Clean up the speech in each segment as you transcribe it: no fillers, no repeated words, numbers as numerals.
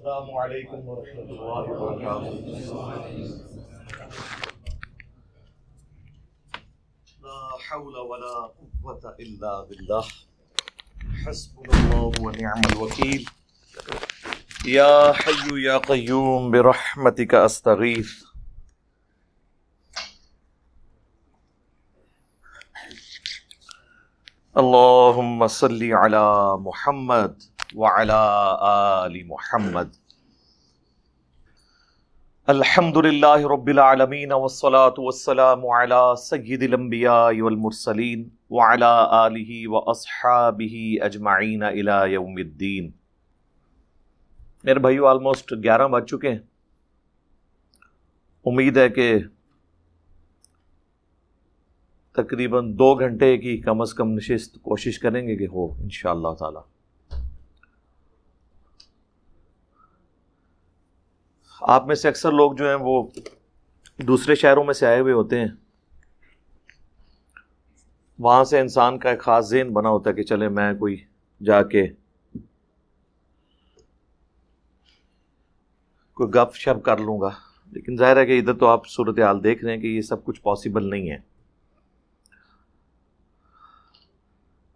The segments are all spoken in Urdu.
السلام علیکم ورحمۃ اللہ وبرکاتہ۔ لا حول ولا قوة الا باللہ، حسبنا اللہ ونعم الوکیل، یا حی یا قیوم برحمتک استغیث۔ اللہم صلی علی محمد وعلی آل محمد۔ الحمد للہ رب العالمین والصلاة والسلام علی سید الانبیاء والمرسلین وعلی آلہ واصحابہ اجمعین الی یوم الدین۔ میرے بھائیو، آلموسٹ 11 بج چکے ہیں۔ امید ہے کہ تقریباً 2 گھنٹے کی کم از کم نشست کوشش کریں گے کہ ہو انشاءاللہ تعالی۔ آپ میں سے اکثر لوگ جو ہیں وہ دوسرے شہروں میں سے آئے ہوئے ہوتے ہیں، وہاں سے انسان کا ایک خاص ذہن بنا ہوتا ہے کہ چلے میں کوئی جا کے کوئی گپ شپ کر لوں گا، لیکن ظاہر ہے کہ ادھر تو آپ صورتحال دیکھ رہے ہیں کہ یہ سب کچھ پاسبل نہیں ہے۔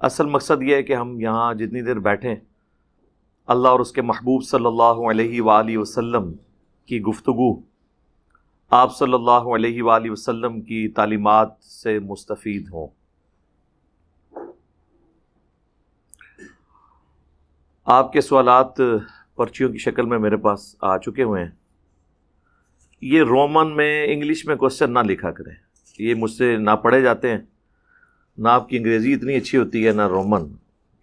اصل مقصد یہ ہے کہ ہم یہاں جتنی دیر بیٹھیں، اللہ اور اس کے محبوب صلی اللہ علیہ وآلہ وسلم کی گفتگو، آپ صلی اللہ علیہ وآلہ وسلم کی تعلیمات سے مستفید ہوں۔ آپ کے سوالات پرچیوں کی شکل میں میرے پاس آ چکے ہوئے ہیں۔ یہ رومن میں انگلش میں کوشچن نہ لکھا کریں، یہ مجھ سے نہ پڑھے جاتے ہیں، نہ آپ کی انگریزی اتنی اچھی ہوتی ہے نہ رومن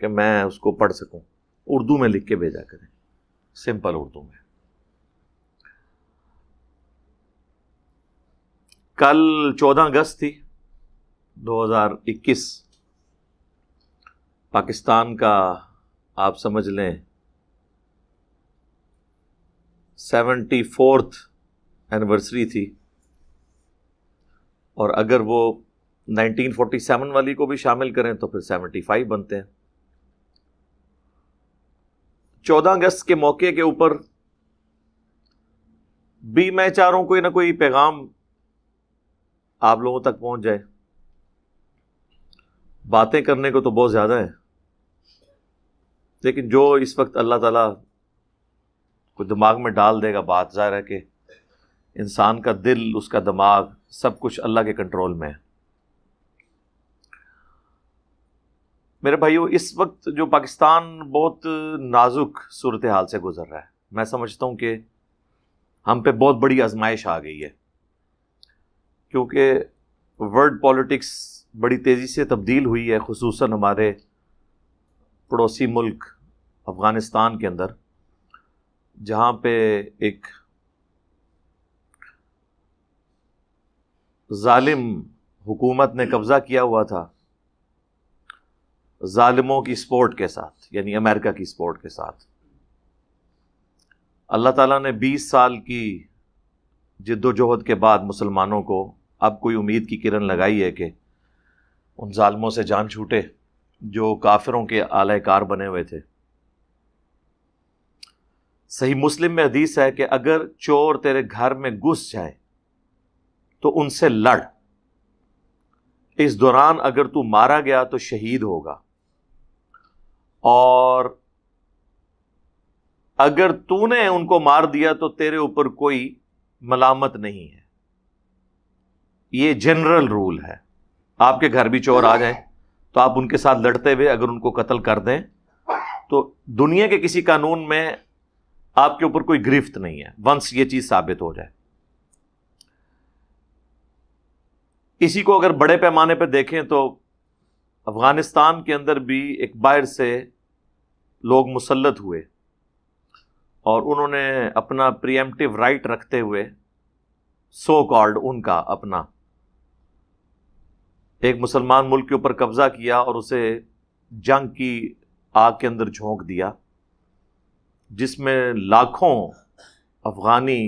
کہ میں اس کو پڑھ سکوں۔ اردو میں لکھ کے بھیجا کریں، سمپل اردو میں۔ کل 14 اگست تھی 2021، پاکستان کا آپ سمجھ لیں 74th اینیورسری تھی، اور اگر وہ 1947 والی کو بھی شامل کریں تو پھر 75 بنتے ہیں۔ 14 اگست کے موقع کے اوپر بھی میں چاہ رہا ہوں کوئی نہ کوئی پیغام آپ لوگوں تک پہنچ جائے۔ باتیں کرنے کو تو بہت زیادہ ہیں، لیکن جو اس وقت اللہ تعالیٰ کو دماغ میں ڈال دے گا بات، ظاہر ہے کہ انسان کا دل، اس کا دماغ، سب کچھ اللہ کے کنٹرول میں ہے۔ میرے بھائیو، اس وقت جو پاکستان بہت نازک صورتحال سے گزر رہا ہے، میں سمجھتا ہوں کہ ہم پہ بہت بڑی آزمائش آ گئی ہے، کیونکہ ورلڈ پالیٹکس بڑی تیزی سے تبدیل ہوئی ہے، خصوصاً ہمارے پڑوسی ملک افغانستان کے اندر، جہاں پہ ایک ظالم حکومت نے قبضہ کیا ہوا تھا، ظالموں کی سپورٹ کے ساتھ، یعنی امریکہ کی سپورٹ کے ساتھ۔ اللہ تعالیٰ نے 20 سال کی جد و جہد کے بعد مسلمانوں کو اب کوئی امید کی کرن لگائی ہے کہ ان ظالموں سے جان چھوٹے جو کافروں کے اعلی کار بنے ہوئے تھے۔ صحیح مسلم میں حدیث ہے کہ اگر چور تیرے گھر میں گھس جائے تو ان سے لڑ، اس دوران اگر تو مارا گیا تو شہید ہوگا، اور اگر تو نے ان کو مار دیا تو تیرے اوپر کوئی ملامت نہیں ہے۔ یہ جنرل رول ہے۔ آپ کے گھر بھی چور آ جائیں تو آپ ان کے ساتھ لڑتے ہوئے اگر ان کو قتل کر دیں تو دنیا کے کسی قانون میں آپ کے اوپر کوئی گرفت نہیں ہے، ونس یہ چیز ثابت ہو جائے۔ اسی کو اگر بڑے پیمانے پہ دیکھیں تو افغانستان کے اندر بھی ایک باہر سے لوگ مسلط ہوئے، اور انہوں نے اپنا پریمپٹیو رائٹ رکھتے ہوئے سو کالڈ ان کا اپنا ایک مسلمان ملک کے اوپر قبضہ کیا اور اسے جنگ کی آگ کے اندر جھونک دیا، جس میں لاکھوں افغانی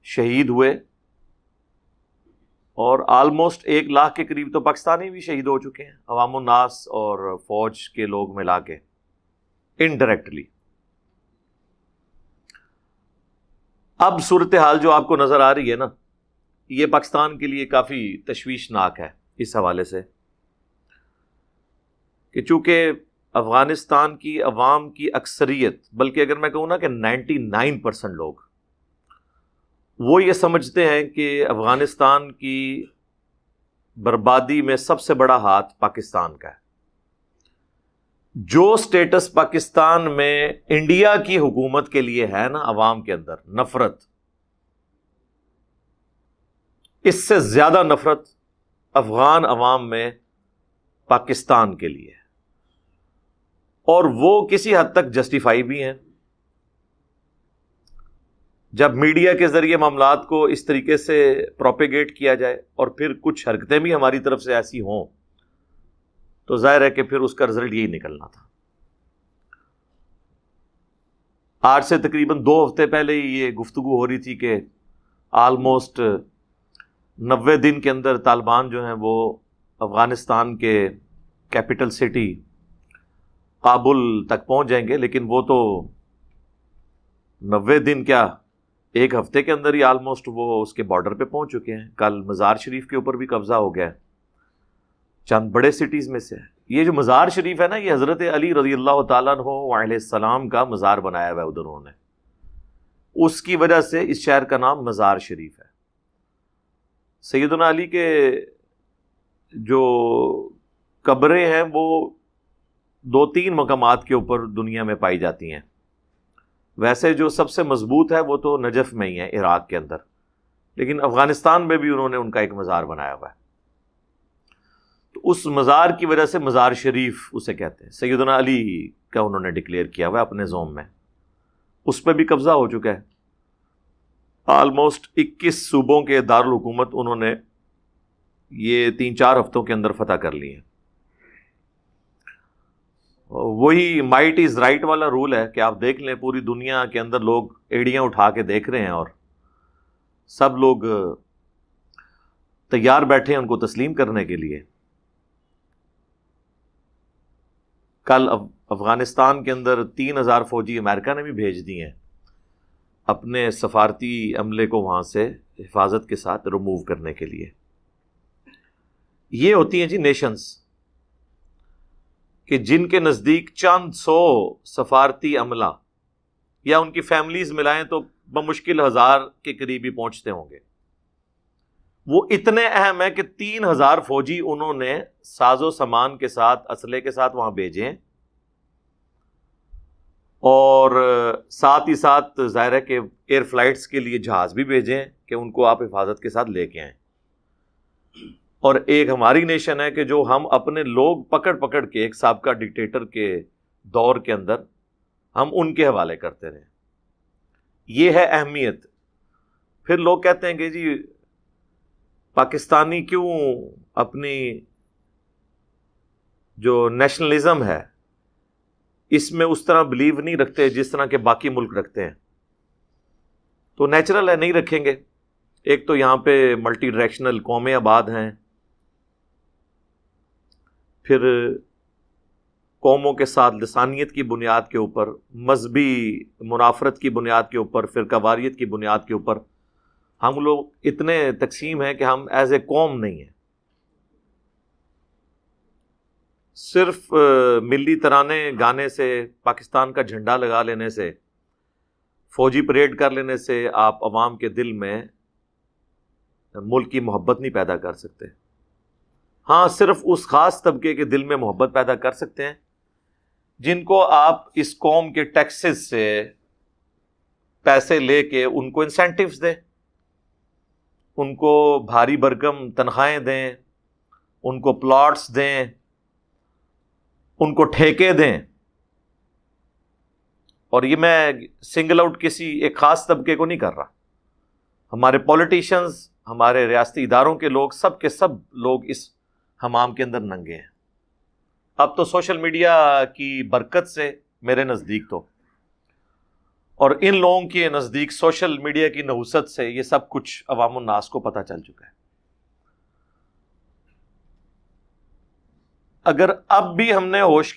شہید ہوئے، اور آلموسٹ 1 لاکھ کے قریب تو پاکستانی بھی شہید ہو چکے ہیں، عوام الناس اور فوج کے لوگ ملا کے انڈائریکٹلی۔ اب صورتحال جو آپ کو نظر آ رہی ہے نا، یہ پاکستان کے لیے کافی تشویشناک ہے اس حوالے سے کہ چونکہ افغانستان کی عوام کی اکثریت، بلکہ اگر میں کہوں نا کہ 99% لوگ وہ یہ سمجھتے ہیں کہ افغانستان کی بربادی میں سب سے بڑا ہاتھ پاکستان کا ہے. جو سٹیٹس پاکستان میں انڈیا کی حکومت کے لیے ہے نا عوام کے اندر نفرت، اس سے زیادہ نفرت افغان عوام میں پاکستان کے لیے ہے، اور وہ کسی حد تک جسٹیفائی بھی ہیں. جب میڈیا کے ذریعے معاملات کو اس طریقے سے پروپیگیٹ کیا جائے اور پھر کچھ حرکتیں بھی ہماری طرف سے ایسی ہوں تو ظاہر ہے کہ پھر اس کا رزلٹ یہی نکلنا تھا. آج سے تقریباً 2 ہفتے پہلے یہ گفتگو ہو رہی تھی کہ آلموسٹ 90 دن کے اندر طالبان جو ہیں وہ افغانستان کے کیپٹل سٹی کابل تک پہنچ جائیں گے، لیکن وہ تو 90 دن کیا 1 ہفتے کے اندر ہی آلموسٹ وہ اس کے بارڈر پہ پہنچ چکے ہیں. کل مزار شریف کے اوپر بھی قبضہ ہو گیا ہے، چند بڑے سٹیز میں سے. یہ جو مزار شریف ہے نا، یہ حضرت علی رضی اللہ تعالیٰ عنہ علیہ السلام کا مزار بنایا ہوا ہے ادھر انہوں نے، اس کی وجہ سے اس شہر کا نام مزار شریف ہے. سیدنا علی کے جو قبریں ہیں وہ 2-3 مقامات کے اوپر دنیا میں پائی جاتی ہیں. ویسے جو سب سے مضبوط ہے وہ تو نجف میں ہی ہے عراق کے اندر، لیکن افغانستان میں بھی انہوں نے ان کا ایک مزار بنایا ہوا ہے. تو اس مزار کی وجہ سے مزار شریف اسے کہتے ہیں. سیدنا علی کا انہوں نے ڈکلیئر کیا ہوا ہے اپنے زوم میں، اس پہ بھی قبضہ ہو چکا ہے. آلموسٹ 21 صوبوں کے دارالحکومت انہوں نے یہ 3-4 ہفتوں کے اندر فتح کر لی ہیں. وہی مائٹ از رائٹ والا رول ہے کہ آپ دیکھ لیں پوری دنیا کے اندر لوگ ایڑیاں اٹھا کے دیکھ رہے ہیں اور سب لوگ تیار بیٹھے ہیں ان کو تسلیم کرنے کے لیے. کل افغانستان کے اندر 3000 فوجی امریکہ نے بھی بھیج دی ہیں اپنے سفارتی عملے کو وہاں سے حفاظت کے ساتھ ریموو کرنے کے لیے. یہ ہوتی ہیں جی نیشنز کہ جن کے نزدیک چند 100 سفارتی عملہ یا ان کی فیملیز ملائیں تو بمشکل 1000 کے قریب ہی پہنچتے ہوں گے. وہ اتنے اہم ہے کہ 3000 فوجی انہوں نے ساز و سامان کے ساتھ اسلحے کے ساتھ وہاں بھیجیں، اور ساتھ ہی ساتھ ظاہر ہے کہ ایئر فلائٹس کے لیے جہاز بھی بھیجیں کہ ان کو آپ حفاظت کے ساتھ لے کے آئیں. اور ایک ہماری نیشن ہے کہ جو ہم اپنے لوگ پکڑ پکڑ کے ایک سابقہ ڈکٹیٹر کے دور کے اندر ہم ان کے حوالے کرتے رہے. یہ ہے اہمیت. پھر لوگ کہتے ہیں کہ جی پاکستانی کیوں اپنی جو نیشنلزم ہے اس میں اس طرح بلیو نہیں رکھتے جس طرح کے باقی ملک رکھتے ہیں. تو نیچرل ہے نہیں رکھیں گے. ایک تو یہاں پہ ملٹی ڈائریکشنل قومیں آباد ہیں، پھر قوموں کے ساتھ لسانیت کی بنیاد کے اوپر، مذہبی منافرت کی بنیاد کے اوپر، فرقہ واریت کی بنیاد کے اوپر ہم لوگ اتنے تقسیم ہیں کہ ہم ایز اے قوم نہیں ہیں. صرف ملی ترانے گانے سے، پاکستان کا جھنڈا لگا لینے سے، فوجی پریڈ کر لینے سے آپ عوام کے دل میں ملک کی محبت نہیں پیدا کر سکتے. ہاں صرف اس خاص طبقے کے دل میں محبت پیدا کر سکتے ہیں جن کو آپ اس قوم کے ٹیکسز سے پیسے لے کے ان کو انسینٹیوز دیں، ان کو بھاری بھرکم تنخواہیں دیں، ان کو پلاٹس دیں، ان کو ٹھیکے دیں. اور یہ میں سنگل آؤٹ کسی ایک خاص طبقے کو نہیں کر رہا. ہمارے پولیٹیشنز، ہمارے ریاستی اداروں کے لوگ، سب کے سب لوگ اس حمام کے اندر ننگے ہیں. اب تو سوشل میڈیا کی برکت سے میرے نزدیک تو، اور ان لوگوں کے نزدیک سوشل میڈیا کی نحوست سے یہ سب کچھ عوام الناس کو پتہ چل چکا ہے. اگر اب بھی ہم نے ہوش